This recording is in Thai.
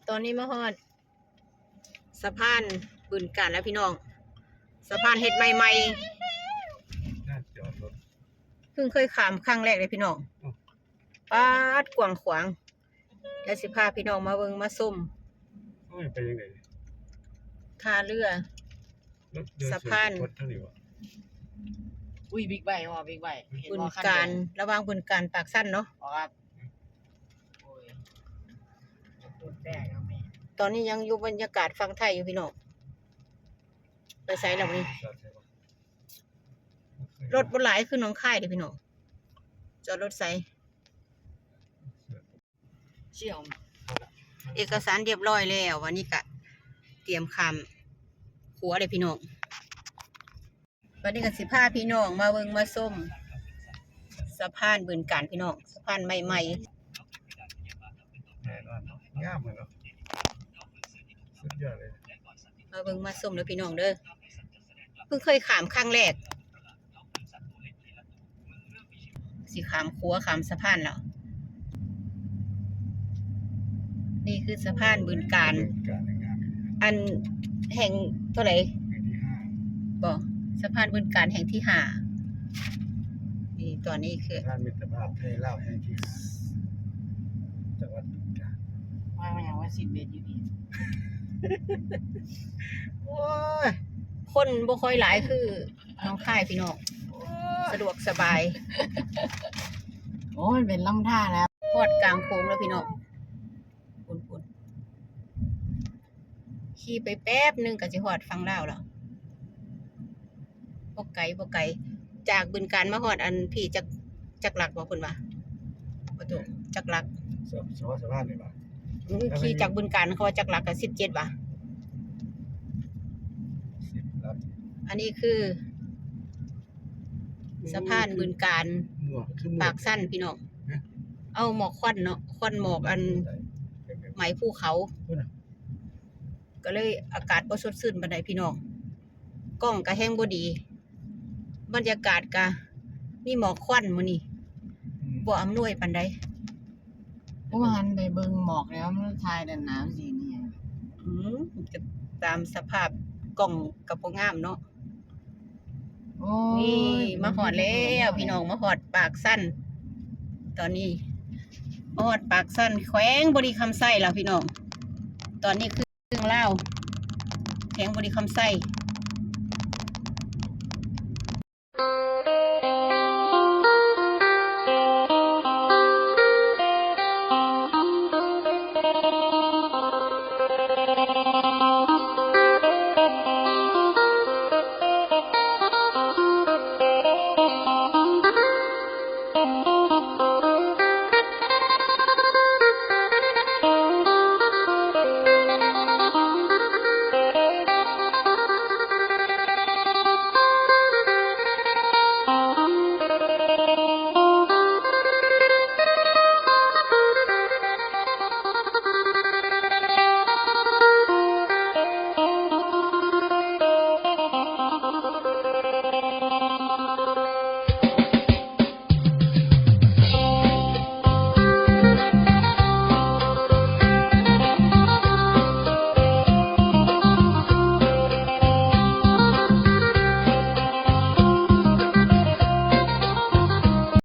ตอนนี้มาฮอดสะพานบึงกาฬแล้วพี่น้องสะพานเฮ็ดใหม่ๆเพิ่งเคยข้ามครั้งแรกเลยพี่น้องป๊าดกว้างขวางแล้วสิพาพี่น้องมาเบิ่งมาส้มไปยังไงท่าเรือสะพานอุ้ยบิ๊กไบค์ว่ะบิ๊กไบค์บึงกาฬระหว่างบึงกาฬปากสั้นเนาะครับโอ้ยพูดแป้งครับแม่ตอนนี้ยังอยู่บรรยากาศฟังไทยอยู่พี่น้องไปไสแล้วนี่รถบ่หลายคือหนองคายเด้อพี่น้องจอดรถไสเชี่ยวเอกสารเรียบร้อยแล้ววันนี้ก็เตรียมคำขัวเลยพี่น้องวันนี้ก็สิพาพี่น้องมาเบิ่งมาส้มสะพานบึงกาฬพี่น้องสะพานใหม่งามเลยเนาะสุดยอดเลยมาเบิ่งมาส้มเลยพี่น้องเด้อเพิ่งเคยข้ามครั้งแรกสิข้ามขัวข้ามสะพานแล้วนี่คือสะพานบึงกาฬอันแห่งเท่าไหร่บอกสะพานบึงกาฬแห่งที่5นี่ตอนนี้คือสะพานมิตรภาพไทยลาวแห่งที่จังหวัดบึงกาฬว่าอย่างว่า10 เมตรอยู่ดีโอ้ยคนบ่ค่อยหลายคือน้องค่ายพี่น้องสะดวกสบายโอ้ยเป็นลำท่าแล้วฮอดกลางโค้งแล้วพี่น้องพุ่นขี่ไปแป๊บนึงก็สิฮอดฝั่งลาวแล้วบ่ไกลจากบึงกาฬมาฮอดอันพี่จักหลักบ่เพิ่นว่าบ่ถูกจักหลักสะพานนี่บ่ขี่จากบึงกาฬเขาว่าจักหลักก็17บ่อันนี้คือสะพานบึงกาฬปากสั้นพี่น้องเอาหมอกควันเนาะควันหมอกอันไหมภูเขาก็เลยอากาศบ่สดชื่นปานใดพี่น้องกล้องก็แห้งบ่ดีบรรยากาศก็มีหมอกควันมื้อนี้บ่อำนวยปานใดเมื่อวานไปเบิ่งหมอกแล้วมันทายแต่น้ำสีนี่ก็ตามสภาพกล้องก็บ่งามเนาะโอ้นี่มาฮอดแล้วพี่น้องมาฮอดปากสั้นตอนนี้ฮอดปากสั้นแขวงบริคำไส้แล้วพี่น้องตอนนี้คือเรื่องเล่าแขวงบริคำไส้